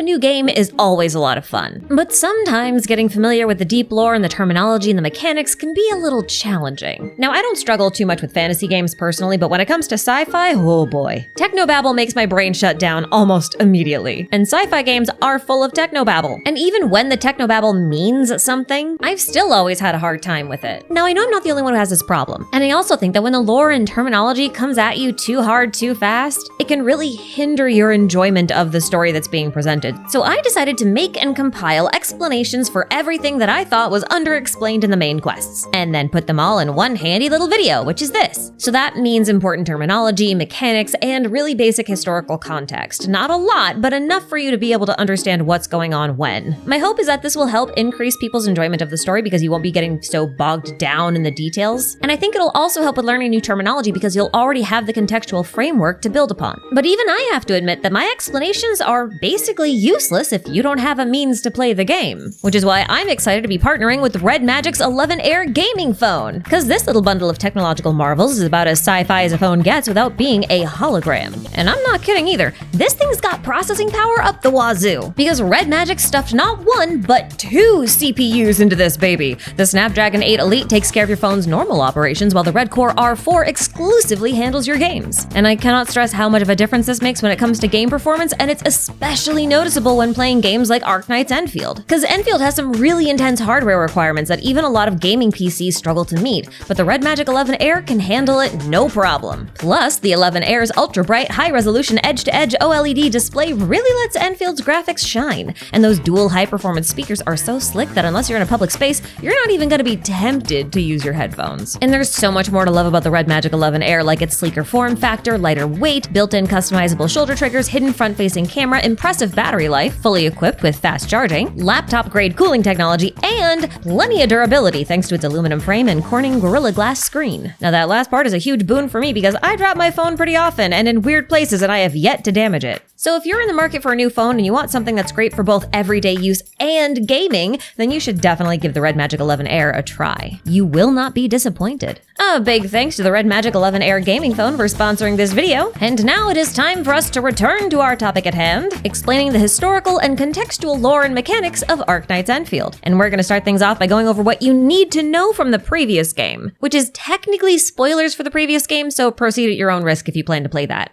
new game is always a lot of fun. But sometimes getting familiar with the deep lore and the terminology and the mechanics can be a little challenging. Now, I don't struggle too much with fantasy games personally, but when it comes to sci-fi, oh boy. Technobabble makes my brain shut down almost immediately. And sci-fi games are full of technobabble. And even when the technobabble means something, I've still always had a hard time with it. Now, I know I'm not the only one who has this problem. And I also think that when the lore and terminology comes at you too hard too fast, it can really hinder your enjoyment of the story that's being presented. So I decided to make and compile explanations for everything that I thought was underexplained in the main quests, and then put them all in one handy little video, which is this. So that means important terminology, mechanics, and really basic historical context. Not a lot, but enough for you to be able to understand what's going on when. My hope is that this will help increase people's enjoyment of the story because you won't be getting so bogged down in the details. And I think it'll also help with learning new terminology because you'll already have the contextual framework to build upon. But even I have to admit that my explanations are basically useless if you don't have a means to play the game. Which is why I'm excited to be partnering with Red Magic's 11 Air gaming phone. Because this little bundle of technological marvels is about as sci-fi as a phone gets without being a hologram. And I'm not kidding either. This thing's got processing power up the wazoo. Because Red Magic stuffed not one, but 2 CPUs into this baby. The Snapdragon 8 Elite takes care of your phone's normal operations, while the Red Core R4 exclusively handles your games. And I cannot stress how much of a difference this makes when it comes to game performance, and it's especially noticeable when playing games like Arknights Endfield. Because Endfield has some really intense hardware requirements that even a lot of gaming PCs struggle to meet, but the Red Magic 11 Air can handle it no problem. Plus, the 11 Air's ultra-bright, high-resolution edge-to-edge OLED display really lets Enfield's graphics shine, and those dual high-performance speakers are so slick that unless you're in a public space, you're not even going to be tempted to use your headphones. And there's so much more to love about the Red Magic 11 Air, like its sleeker form factor, lighter weight, built-in customizable shoulder triggers, hidden front-facing camera, impressive battery life, fully equipped with fast charging, laptop-grade cooling technology, and plenty of durability thanks to its aluminum frame and Corning Gorilla Glass screen. Now that last part is a huge boon for me because I drop my phone pretty often and in weird places and I have yet to damage it. So if you're in the market for a new phone and you want something that's great for both everyday use and gaming, then you should definitely give the Red Magic 11 Air a try. You will not be disappointed. A big thanks to the Red Magic 11 Air gaming phone for sponsoring this video. And now it is time for us to return to our topic at hand, explaining the historical and contextual lore and mechanics of Arknights Endfield. And we're going to start things off by going over what you need to know from the previous game, which is technically spoilers for the previous game, so proceed at your own risk if you plan to play that.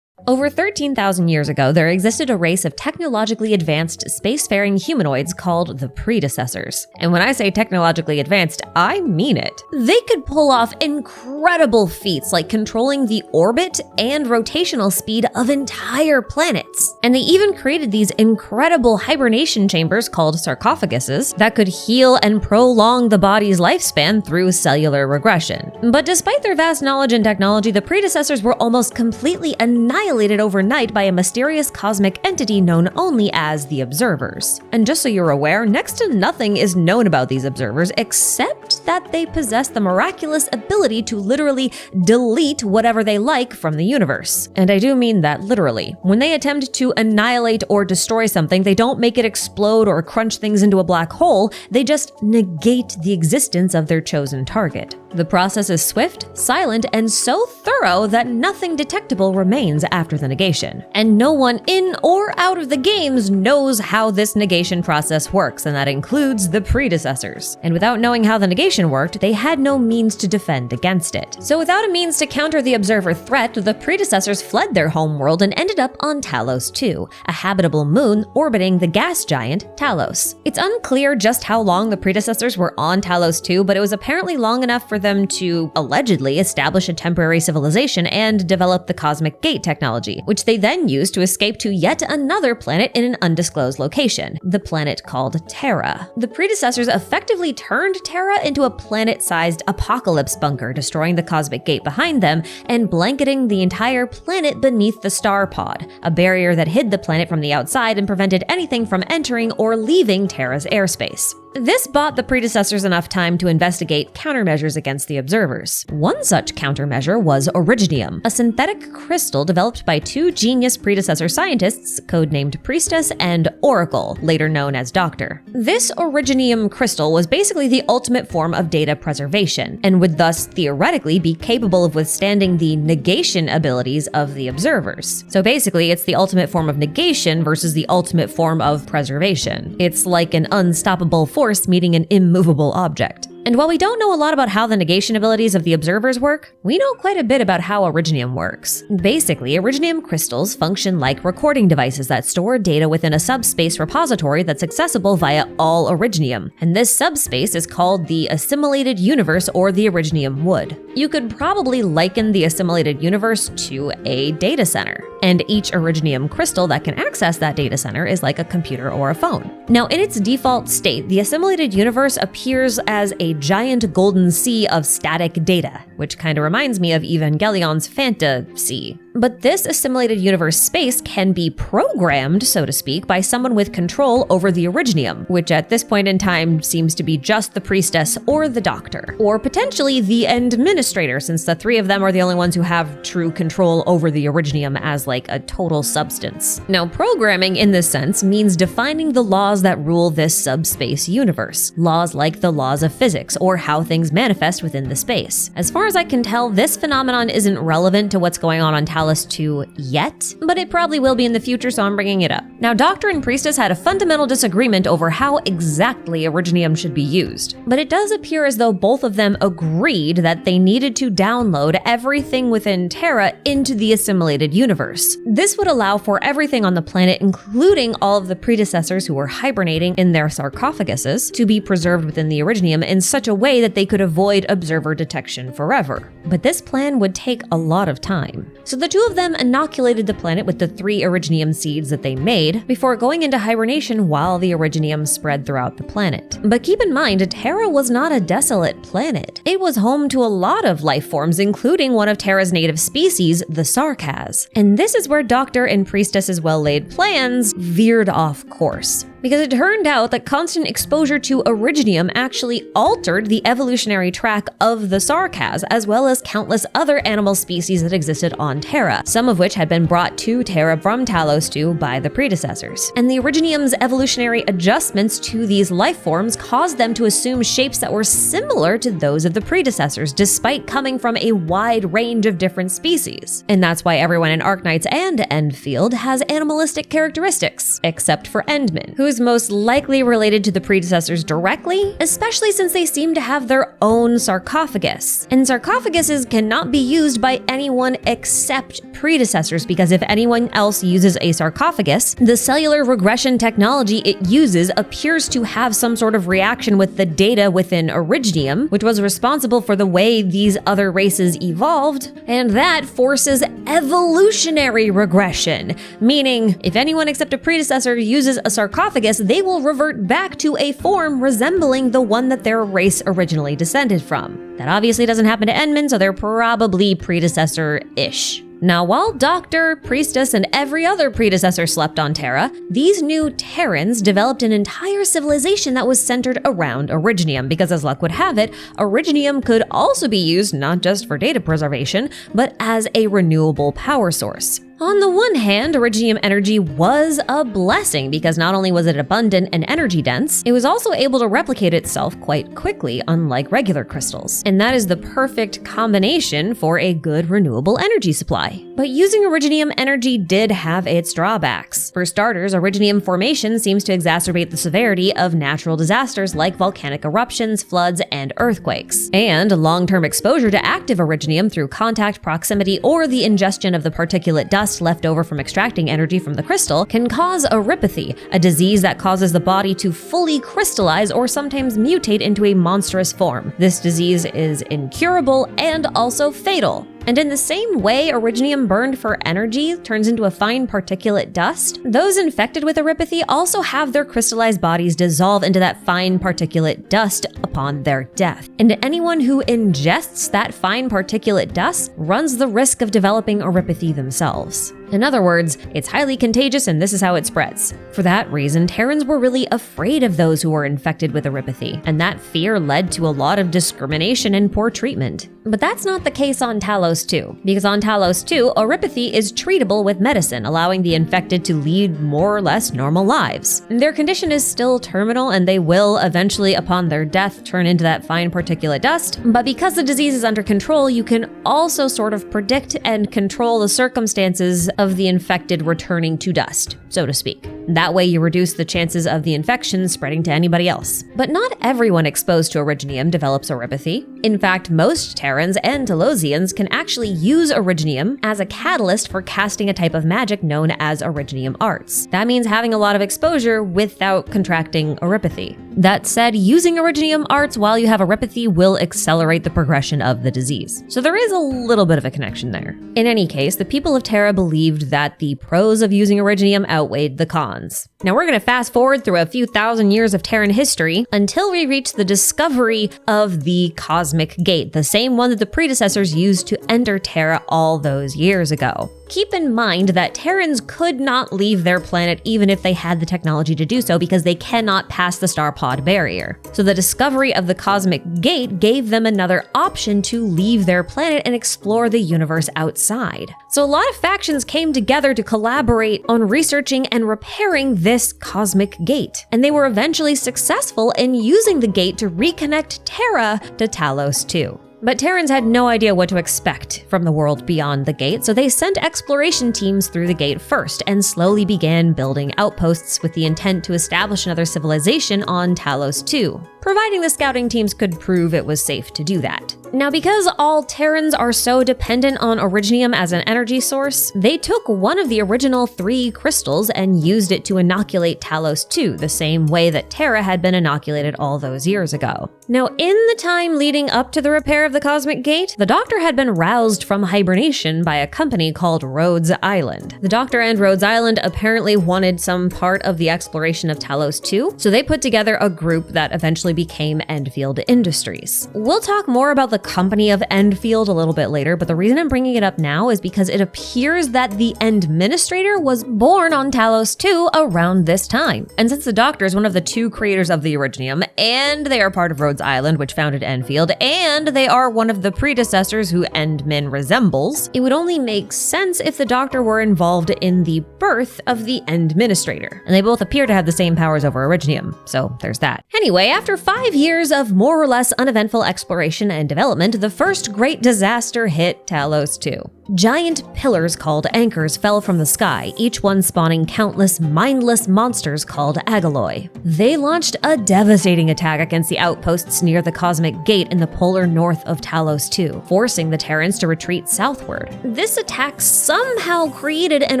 Over 13,000 years ago, there existed a race of technologically advanced spacefaring humanoids called the Predecessors. And when I say technologically advanced, I mean it. They could pull off incredible feats like controlling the orbit and rotational speed of entire planets. And they even created these incredible hibernation chambers called sarcophaguses that could heal and prolong the body's lifespan through cellular regression. But despite their vast knowledge and technology, the Predecessors were almost completely annihilated overnight by a mysterious cosmic entity known only as the Observers. And just so you're aware, next to nothing is known about these Observers except that they possess the miraculous ability to literally delete whatever they like from the universe. And I do mean that literally. When they attempt to annihilate or destroy something, they don't make it explode or crunch things into a black hole, they just negate the existence of their chosen target. The process is swift, silent, and so thorough that nothing detectable remains after the negation. And no one in or out of the games knows how this negation process works, and that includes the Predecessors. And without knowing how the negation worked, they had no means to defend against it. So without a means to counter the Observer threat, the Predecessors fled their homeworld and ended up on Talos II, a habitable moon orbiting the gas giant Talos. It's unclear just how long the Predecessors were on Talos II, but it was apparently long enough for them to allegedly establish a temporary civilization and develop the cosmic gate technology, which they then used to escape to yet another planet in an undisclosed location, the planet called Terra. The Predecessors effectively turned Terra into a planet-sized apocalypse bunker, destroying the cosmic gate behind them and blanketing the entire planet beneath the star pod, a barrier that hid the planet from the outside and prevented anything from entering or leaving Terra's airspace. This bought the predecessors enough time to investigate countermeasures against the observers. One such countermeasure was Originium, a synthetic crystal developed by two genius predecessor scientists, codenamed Priestess and Oracle, later known as Doctor. This Originium crystal was basically the ultimate form of data preservation, and would thus theoretically be capable of withstanding the negation abilities of the observers. So basically, it's the ultimate form of negation versus the ultimate form of preservation. It's like an unstoppable force meeting an immovable object. And while we don't know a lot about how the negation abilities of the observers work, we know quite a bit about how Originium works. Basically, Originium crystals function like recording devices that store data within a subspace repository that's accessible via all Originium, and this subspace is called the Assimilated Universe or the Originium Wood. You could probably liken the Assimilated Universe to a data center, and each Originium crystal that can access that data center is like a computer or a phone. Now, in its default state, the Assimilated Universe appears as a giant golden sea of static data, which kind of reminds me of Evangelion's fantasy. But this assimilated universe space can be programmed, so to speak, by someone with control over the Originium, which at this point in time seems to be just the Priestess or the Doctor, or potentially the Administrator, since the three of them are the only ones who have true control over the Originium as like a total substance. Now, programming in this sense means defining the laws that rule this subspace universe, laws like the laws of physics or how things manifest within the space. As far as I can tell, this phenomenon isn't relevant to what's going on Talos II yet, but it probably will be in the future, so I'm bringing it up. Now, Doctor and Priestess had a fundamental disagreement over how exactly Originium should be used, but it does appear as though both of them agreed that they needed to download everything within Terra into the assimilated universe. This would allow for everything on the planet, including all of the predecessors who were hibernating in their sarcophaguses, to be preserved within the Originium in such a way that they could avoid observer detection forever. But this plan would take a lot of time. So the two of them inoculated the planet with the 3 Originium seeds that they made before going into hibernation while the Originium spread throughout the planet. But keep in mind, Terra was not a desolate planet. It was home to a lot of life forms, including one of Terra's native species, the Sarkaz. And this is where Doctor and Priestess's well-laid plans veered off course, because it turned out that constant exposure to Originium actually altered the evolutionary track of the Sarkaz, as well as countless other animal species that existed on Terra, some of which had been brought to Terra from Talos II by the predecessors. And the Originium's evolutionary adjustments to these life forms caused them to assume shapes that were similar to those of the predecessors, despite coming from a wide range of different species. And that's why everyone in Arknights and Endfield has animalistic characteristics, except for Endman, who's most likely related to the predecessors directly, especially since they seem to have their own sarcophagus. And sarcophaguses cannot be used by anyone except predecessors, because if anyone else uses a sarcophagus, the cellular regression technology it uses appears to have some sort of reaction with the data within Originium, which was responsible for the way these other races evolved, and that forces evolutionary regression, meaning if anyone except a predecessor uses a sarcophagus, they will revert back to a form resembling the one that their race originally descended from. That obviously doesn't happen to Endman, so they're probably predecessor-ish. Now, while Doctor, Priestess, and every other predecessor slept on Terra, these new Terrans developed an entire civilization that was centered around Originium, because as luck would have it, Originium could also be used not just for data preservation, but as a renewable power source. On the one hand, Originium Energy was a blessing because not only was it abundant and energy dense, it was also able to replicate itself quite quickly, unlike regular crystals. And that is the perfect combination for a good renewable energy supply. But using Originium Energy did have its drawbacks. For starters, Originium formation seems to exacerbate the severity of natural disasters like volcanic eruptions, floods, and earthquakes. And long-term exposure to active Originium through contact, proximity, or the ingestion of the particulate dust left over from extracting energy from the crystal can cause Oripathy, a disease that causes the body to fully crystallize or sometimes mutate into a monstrous form. This disease is incurable and also fatal. And in the same way Originium burned for energy turns into a fine particulate dust, those infected with Oripathy also have their crystallized bodies dissolve into that fine particulate dust upon their death. And anyone who ingests that fine particulate dust runs the risk of developing Oripathy themselves. In other words, it's highly contagious and this is how it spreads. For that reason, Terrans were really afraid of those who were infected with Oripathy, and that fear led to a lot of discrimination and poor treatment. But that's not the case on Talos II, because on Talos II, Oripathy is treatable with medicine, allowing the infected to lead more or less normal lives. Their condition is still terminal, and they will eventually, upon their death, turn into that fine particulate dust, but because the disease is under control, you can also sort of predict and control the circumstances of the infected returning to dust, so to speak. That way you reduce the chances of the infection spreading to anybody else. But not everyone exposed to Originium develops Oripathy. In fact, most Terrans and Talosians can actually use Originium as a catalyst for casting a type of magic known as Originium arts. That means having a lot of exposure without contracting Oripathy. That said, using Originium arts while you have Oripathy will accelerate the progression of the disease. So there is a little bit of a connection there. In any case, the people of Terra believed that the pros of using Originium outweighed the cons. Now we're going to fast forward through a few thousand years of Terran history until we reach the discovery of the Cosmic Gate, the same one that the predecessors used to enter Terra all those years ago. Keep in mind that Terrans could not leave their planet even if they had the technology to do so because they cannot pass the star pod barrier. So the discovery of the Cosmic Gate gave them another option to leave their planet and explore the universe outside. So a lot of factions came together to collaborate on researching and repairing this Cosmic Gate, and they were eventually successful in using the gate to reconnect Terra to Talos II. But Terrans had no idea what to expect from the world beyond the gate, so they sent exploration teams through the gate first and slowly began building outposts with the intent to establish another civilization on Talos II, providing the scouting teams could prove it was safe to do that. Now, because all Terrans are so dependent on Originium as an energy source, they took one of the original 3 crystals and used it to inoculate Talos II, the same way that Terra had been inoculated all those years ago. Now, in the time leading up to the repair of the Cosmic Gate, the Doctor had been roused from hibernation by a company called Rhodes Island. The Doctor and Rhodes Island apparently wanted some part of the exploration of Talos II, so they put together a group that eventually became Endfield Industries. We'll talk more about the company of Endfield a little bit later, but the reason I'm bringing it up now is because it appears that the Endministrator was born on Talos II around this time. And since the Doctor is one of the 2 creators of the Originium, and they are part of Rhodes Island, which founded Endfield, and they are one of the predecessors who Endmin resembles, it would only make sense if the Doctor were involved in the birth of the Endministrator. And they both appear to have the same powers over Originium, so there's that. Anyway, after 5 years of more or less uneventful exploration and development, the first great disaster hit Talos II. Giant pillars called anchors fell from the sky, each one spawning countless mindless monsters called Aggeloi. They launched a devastating attack against the outposts near the Cosmic Gate in the polar north of Talos II, forcing the Terrans to retreat southward. This attack somehow created an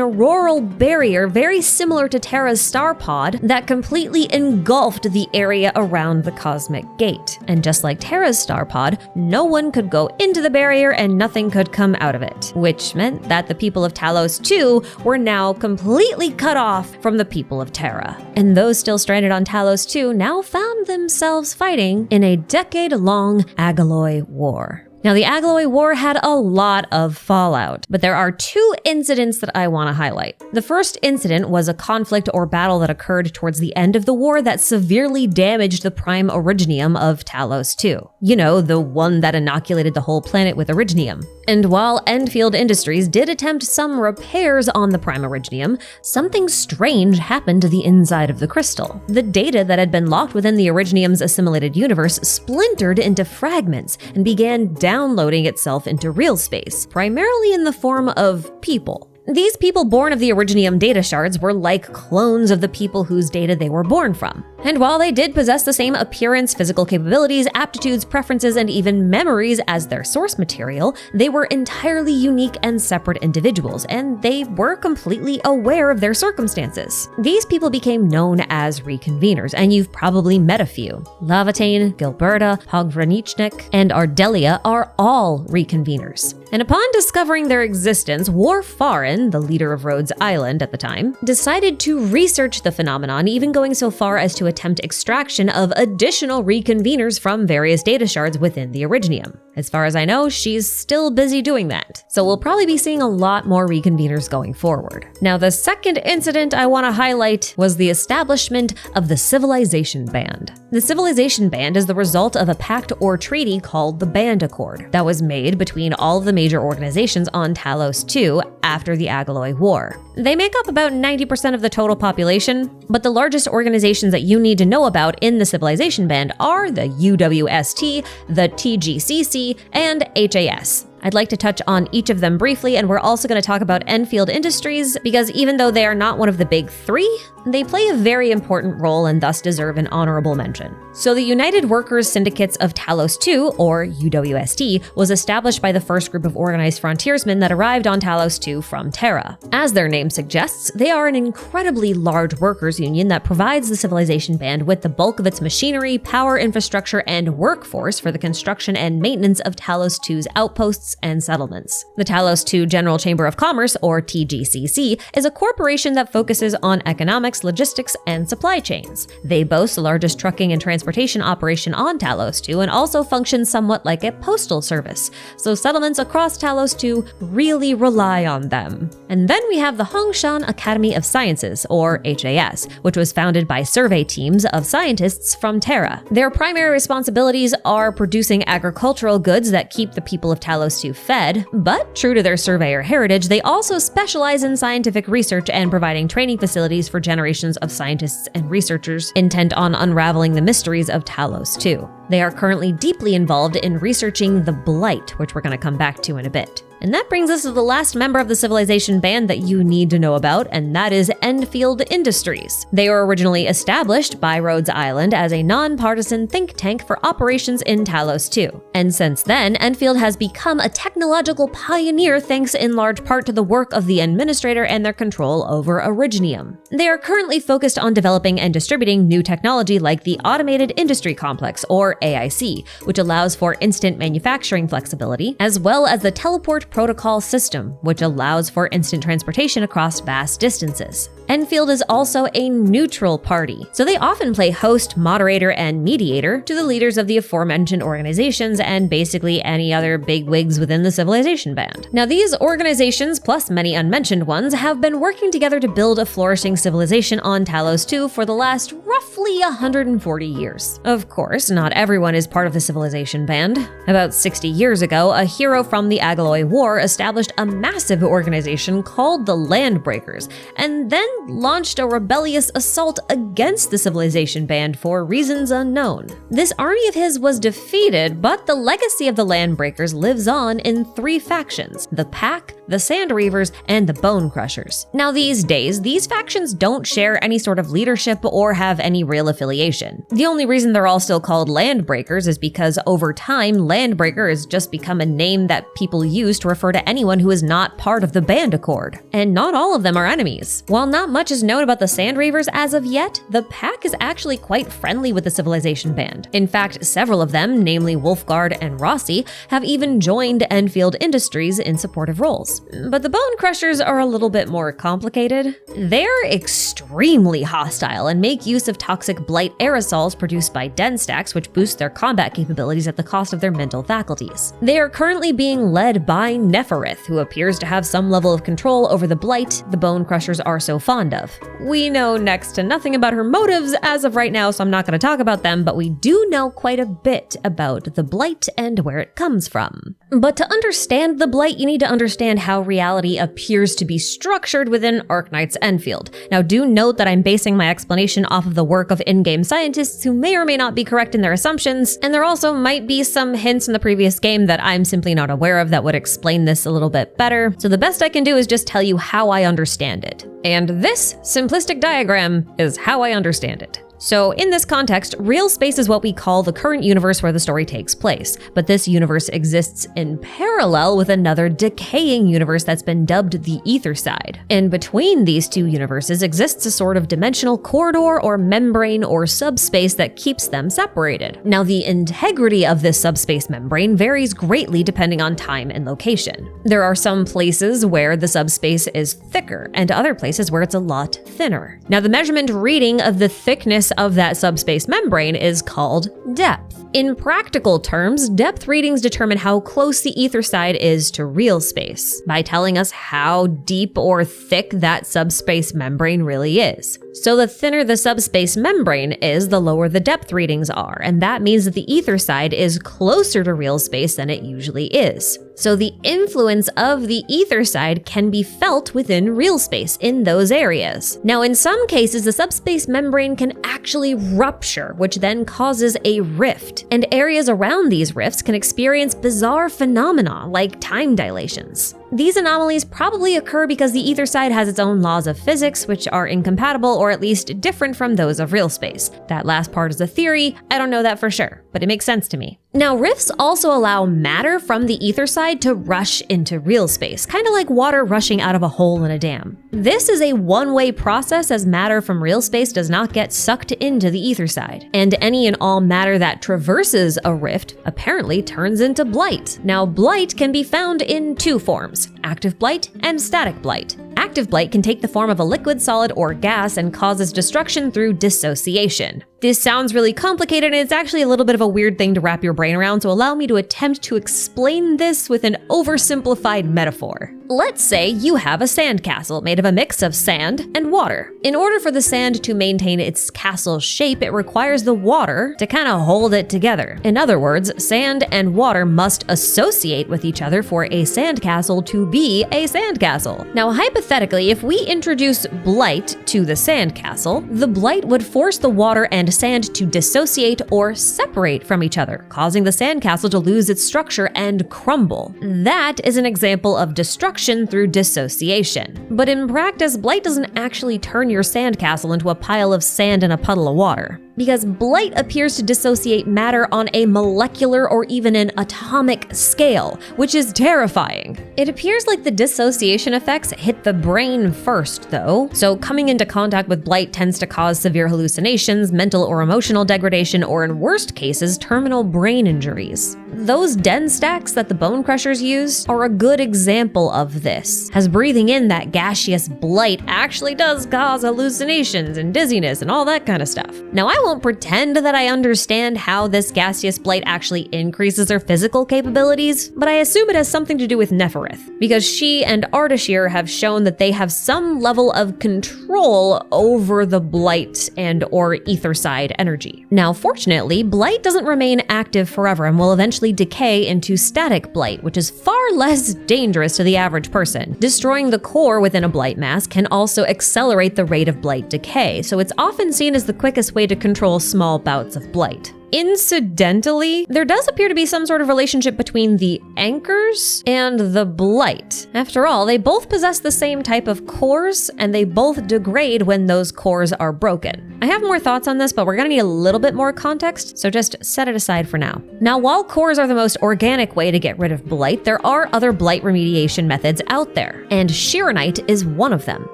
auroral barrier very similar to Terra's star pod that completely engulfed the area around the Cosmic Gate. And just like Terra's star pod, no one could go into the barrier and nothing could come out of it, which meant that the people of Talos II were now completely cut off from the people of Terra. And those still stranded on Talos II now found themselves fighting in a decade-long Aggeloi War. Now, the Aggeloi War had a lot of fallout, but there are 2 incidents that I want to highlight. The first incident was a conflict or battle that occurred towards the end of the war that severely damaged the prime Originium of Talos II. You know, the one that inoculated the whole planet with Originium. And while Endfield Industries did attempt some repairs on the prime Originium, something strange happened to the inside of the crystal. The data that had been locked within the Originium's assimilated universe splintered into fragments and began downloading itself into real space, primarily in the form of people. These people born of the Originium data shards were like clones of the people whose data they were born from. And while they did possess the same appearance, physical capabilities, aptitudes, preferences, and even memories as their source material, they were entirely unique and separate individuals, and they were completely aware of their circumstances. These people became known as Reconveners, and you've probably met a few. Lavatane, Gilberta, Pogranichnik, and Ardelia are all Reconveners. And upon discovering their existence, Warfarin, the leader of Rhodes Island at the time, decided to research the phenomenon, even going so far as to attempt extraction of additional Reconveners from various data shards within the Originium. As far as I know, she's still busy doing that. So we'll probably be seeing a lot more Reconveners going forward. Now, the second incident I want to highlight was the establishment of the Civilization Band. The Civilization Band is the result of a pact or treaty called the Band Accord that was made between all of the major organizations on Talos II after the Aggeloi War. They make up about 90% of the total population, but the largest organizations that you need to know about in the Civilization Band are the UWST, the TGCC, and HAS. I'd like to touch on each of them briefly, and we're also going to talk about Endfield Industries, because even though they are not one of the big three, they play a very important role and thus deserve an honorable mention. So the United Workers Syndicates of Talos II, or UWST, was established by the first group of organized frontiersmen that arrived on Talos II from Terra. As their name suggests, they are an incredibly large workers union that provides the Civilization Band with the bulk of its machinery, power infrastructure, and workforce for the construction and maintenance of Talos II's outposts and settlements. The Talos II General Chamber of Commerce, or TGCC, is a corporation that focuses on economics, logistics, and supply chains. They boast the largest trucking and transportation operation on Talos II and also function somewhat like a postal service, so settlements across Talos II really rely on them. And then we have the Hongshan Academy of Sciences, or HAS, which was founded by survey teams of scientists from Terra. Their primary responsibilities are producing agricultural goods that keep the people of Talos II fed, but true to their surveyor heritage, they also specialize in scientific research and providing training facilities for generations of scientists and researchers intent on unraveling the mysteries of Talos II. They are currently deeply involved in researching the Blight, which we're going to come back to in a bit. And that brings us to the last member of the Civilization Band that you need to know about, and that is Endfield Industries. They were originally established by Rhodes Island as a non-partisan think tank for operations in Talos II. And since then, Endfield has become a technological pioneer thanks in large part to the work of the Administrator and their control over Originium. They are currently focused on developing and distributing new technology like the Automated Industry Complex, or AIC, which allows for instant manufacturing flexibility, as well as the Teleport Protocol system, which allows for instant transportation across vast distances. Endfield is also a neutral party, so they often play host, moderator, and mediator to the leaders of the aforementioned organizations and basically any other bigwigs within the Civilization Band. Now, these organizations, plus many unmentioned ones, have been working together to build a flourishing civilization on Talos II for the last roughly 140 years. Of course, not everyone is part of the Civilization Band. About 60 years ago, a hero from the Aggeloi War established a massive organization called the Landbreakers, and then launched a rebellious assault against the Civilization Band for reasons unknown. This army of his was defeated, but the legacy of the Landbreakers lives on in three factions: the Pack, the Sand Reavers, and the Bone Crushers. Now, these days, these factions don't share any sort of leadership or have any real affiliation. The only reason they're all still called Landbreakers is because over time, Landbreaker has just become a name that people use to refer to anyone who is not part of the Band Accord. And not all of them are enemies. While not much is known about the Sand Reavers as of yet, the Pack is actually quite friendly with the Civilization Band. In fact, several of them, namely Wolfguard and Rossi, have even joined Endfield Industries in supportive roles. But the Bone Crushers are a little bit more complicated. They're extremely hostile and make use of toxic Blight aerosols produced by Denstacks, which boost their combat capabilities at the cost of their mental faculties. They are currently being led by Neferith, who appears to have some level of control over the Blight the Bone Crushers are so fond of. We know next to nothing about her motives as of right now, so I'm not going to talk about them, but we do know quite a bit about the Blight and where it comes from. But to understand the Blight, you need to understand how reality appears to be structured within Arknights Endfield. Now, do note that I'm basing my explanation off of the work of in-game scientists who may or may not be correct in their assumptions, and there also might be some hints in the previous game that I'm simply not aware of that would explain this a little bit better. So the best I can do is just tell you how I understand it. And this simplistic diagram is how I understand it. So in this context, real space is what we call the current universe where the story takes place, but this universe exists in parallel with another decaying universe that's been dubbed the Ether Side. In between these two universes exists a sort of dimensional corridor or membrane or subspace that keeps them separated. Now, the integrity of this subspace membrane varies greatly depending on time and location. There are some places where the subspace is thicker and other places where it's a lot thinner. Now, the measurement reading of the thickness of that subspace membrane is called depth. In practical terms, depth readings determine how close the ether side is to real space by telling us how deep or thick that subspace membrane really is. So the thinner the subspace membrane is, the lower the depth readings are, and that means that the ether side is closer to real space than it usually is. So the influence of the ether side can be felt within real space in those areas. Now, in some cases, the subspace membrane can actually rupture, which then causes a rift. And areas around these rifts can experience bizarre phenomena like time dilations. These anomalies probably occur because the ether side has its own laws of physics, which are incompatible or at least different from those of real space. That last part is a theory. I don't know that for sure, but it makes sense to me. Now, rifts also allow matter from the ether side to rush into real space, kind of like water rushing out of a hole in a dam. This is a one-way process, as matter from real space does not get sucked into the ether side. And any and all matter that traverses a rift apparently turns into blight. Now, blight can be found in two forms: active blight and static blight. Active blight can take the form of a liquid, solid, or gas and causes destruction through dissociation. This sounds really complicated, and it's actually a little bit of a weird thing to wrap your brain around, so allow me to attempt to explain this with an oversimplified metaphor. Let's say you have a sandcastle made of a mix of sand and water. In order for the sand to maintain its castle shape, it requires the water to kind of hold it together. In other words, sand and water must associate with each other for a sandcastle to be a sandcastle. Now, hypothetically, if we introduce blight to the sandcastle, the blight would force the water and sand to dissociate or separate from each other, causing the sandcastle to lose its structure and crumble. That is an example of destruction through dissociation. But in practice, blight doesn't actually turn your sandcastle into a pile of sand and a puddle of water, because blight appears to dissociate matter on a molecular or even an atomic scale, which is terrifying. It appears like the dissociation effects hit the brain first, though, so coming into contact with blight tends to cause severe hallucinations, mental or emotional degradation, or in worst cases, terminal brain injuries. Those den stacks that the bone crushers use are a good example of this, as breathing in that gaseous blight actually does cause hallucinations and dizziness and all that kind of stuff. Now, I won't pretend that I understand how this gaseous blight actually increases their physical capabilities, but I assume it has something to do with Neferith, because she and Ardashir have shown that they have some level of control over the blight and or ether side energy. Now, fortunately, blight doesn't remain active forever and will eventually decay into static blight, which is far less dangerous to the average person. Destroying the core within a blight mass can also accelerate the rate of blight decay, so it's often seen as the quickest way to control small bouts of blight. Incidentally, there does appear to be some sort of relationship between the anchors and the blight. After all, they both possess the same type of cores, and they both degrade when those cores are broken. I have more thoughts on this, but we're gonna need a little bit more context, so just set it aside for now. Now, while cores are the most organic way to get rid of blight, there are other blight remediation methods out there, and Xirinite is one of them.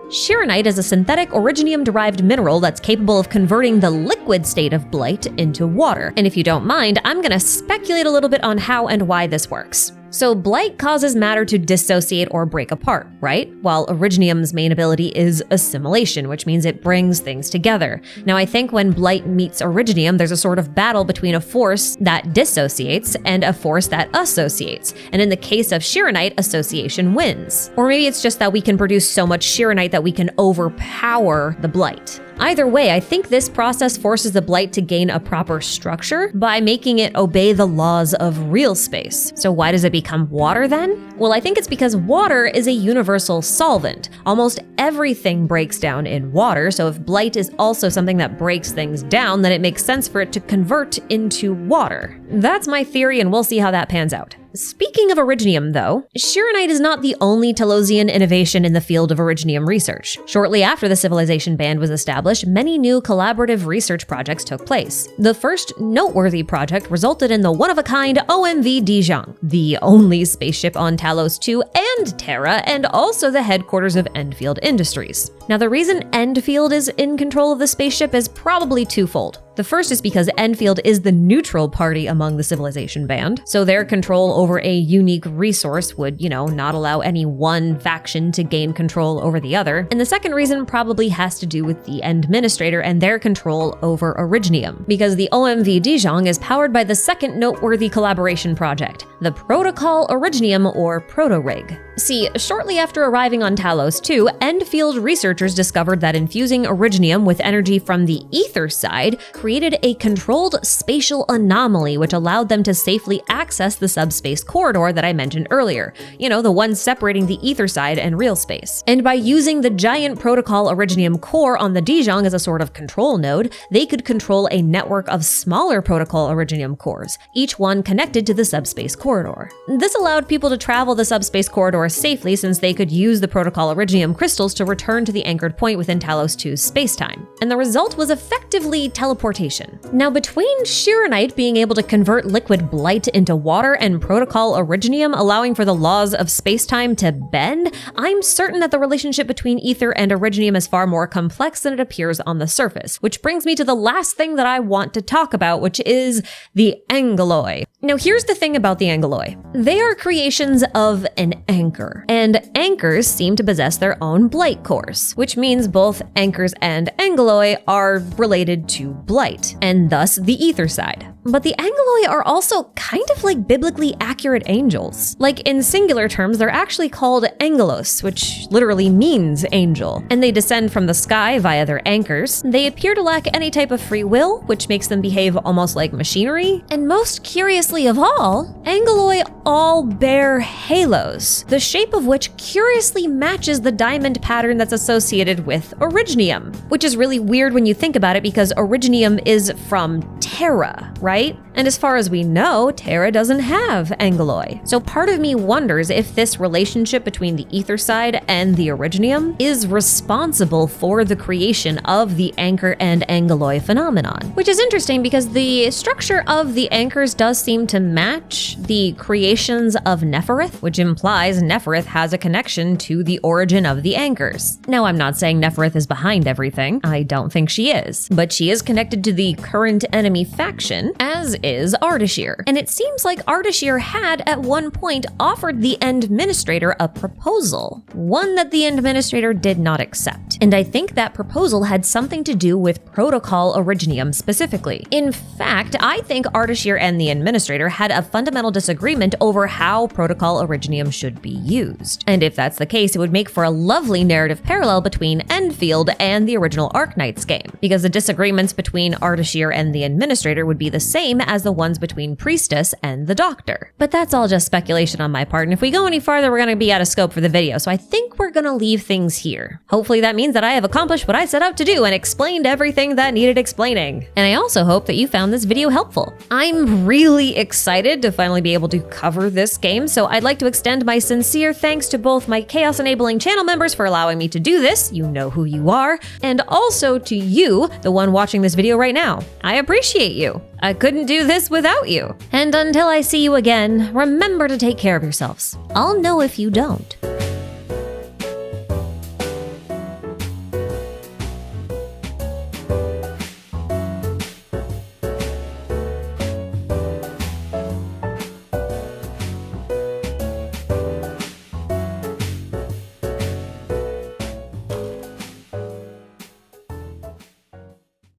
Xirinite is a synthetic originium-derived mineral that's capable of converting the liquid state of blight into water. And if you don't mind, I'm gonna speculate a little bit on how and why this works. So blight causes matter to dissociate or break apart, right? While Originium's main ability is assimilation, which means it brings things together. Now, I think when blight meets Originium, there's a sort of battle between a force that dissociates and a force that associates. And in the case of Xirinite, association wins. Or maybe it's just that we can produce so much Xirinite that we can overpower the blight. Either way, I think this process forces the blight to gain a proper structure by making it obey the laws of real space. So why does it become water then? Well, I think it's because water is a universal solvent. Almost everything breaks down in water, so if blight is also something that breaks things down, then it makes sense for it to convert into water. That's my theory, and we'll see how that pans out. Speaking of Originium, though, Xirinite is not the only Talosian innovation in the field of Originium research. Shortly after the civilization band was established, many new collaborative research projects took place. The first noteworthy project resulted in the one-of-a-kind OMV Dijiang, the only spaceship on Talos II and Terra, and also the headquarters of Endfield Industries. Now, the reason Endfield is in control of the spaceship is probably twofold. The first is because Endfield is the neutral party among the civilization band, so their control over a unique resource would, not allow any one faction to gain control over the other. And the second reason probably has to do with the Administrator and their control over Originium, because the OMV Dijiang is powered by the second noteworthy collaboration project, the Protocol Originium or Proto-Rig. See, shortly after arriving on Talos II, Endfield researchers discovered that infusing Originium with energy from the ether side created a controlled spatial anomaly which allowed them to safely access the subspace corridor that I mentioned earlier, the one separating the ether side and real space. And by using the giant Protocol Originium core on the Dijiang as a sort of control node, they could control a network of smaller Protocol Originium cores, each one connected to the subspace corridor. This allowed people to travel the subspace corridor safely since they could use the Protocol Originium crystals to return to the anchored point within Talos II's spacetime. And the result was effectively teleportation. Now, between Xirinite being able to convert liquid Blight into water and Protocol Originium allowing for the laws of spacetime to bend, I'm certain that the relationship between ether and Originium is far more complex than it appears on the surface, which brings me to the last thing that I want to talk about, which is the Aggeloi. Now, here's the thing about the Aggeloi. They are creations of an anchor, and anchors seem to possess their own Blight cores, which means both anchors and Aggeloi are related to Blight, and thus the ether side. But the Aggeloi are also kind of like biblically accurate angels. Like, in singular terms, they're actually called angelos, which literally means angel, and they descend from the sky via their anchors. They appear to lack any type of free will, which makes them behave almost like machinery. And most curiously of all, Aggeloi all bear halos, the shape of which curiously matches the diamond pattern that's associated with Originium, which is really weird when you think about it because Originium is from Terra, right? And as far as we know, Terra doesn't have Aggeloi. So part of me wonders if this relationship between the ether side and the Originium is responsible for the creation of the anchor and Aggeloi phenomenon. Which is interesting because the structure of the anchors does seem to match the creations of Nefereth, which implies Nefereth has a connection to the origin of the anchors. Now, I'm not saying Nefereth is behind everything. I don't think she is. But she is connected to the current enemy faction, as is Ardashir. And it seems like Ardashir had at one point offered the Administrator a proposal, one that the Administrator did not accept. And I think that proposal had something to do with Protocol Originium specifically. In fact, I think Ardashir and the Administrator had a fundamental disagreement over how Protocol Originium should be used. And if that's the case, it would make for a lovely narrative parallel between Endfield and the original Arknights game, because the disagreements between Ardashir and the Administrator would be the same as the ones between Priestess and the Doctor. But that's all just speculation on my part, and if we go any farther, we're gonna be out of scope for the video, so I think we're gonna leave things here. Hopefully that means that I have accomplished what I set out to do and explained everything that needed explaining. And I also hope that you found this video helpful. I'm really excited to finally be able to cover this game, so I'd like to extend my sincere thanks to both my Chaos Enabling channel members for allowing me to do this, you know who you are, and also to you, the one watching this video right now. I appreciate you. I couldn't do this without you. And until I see you again, remember to take care of yourselves. I'll know if you don't.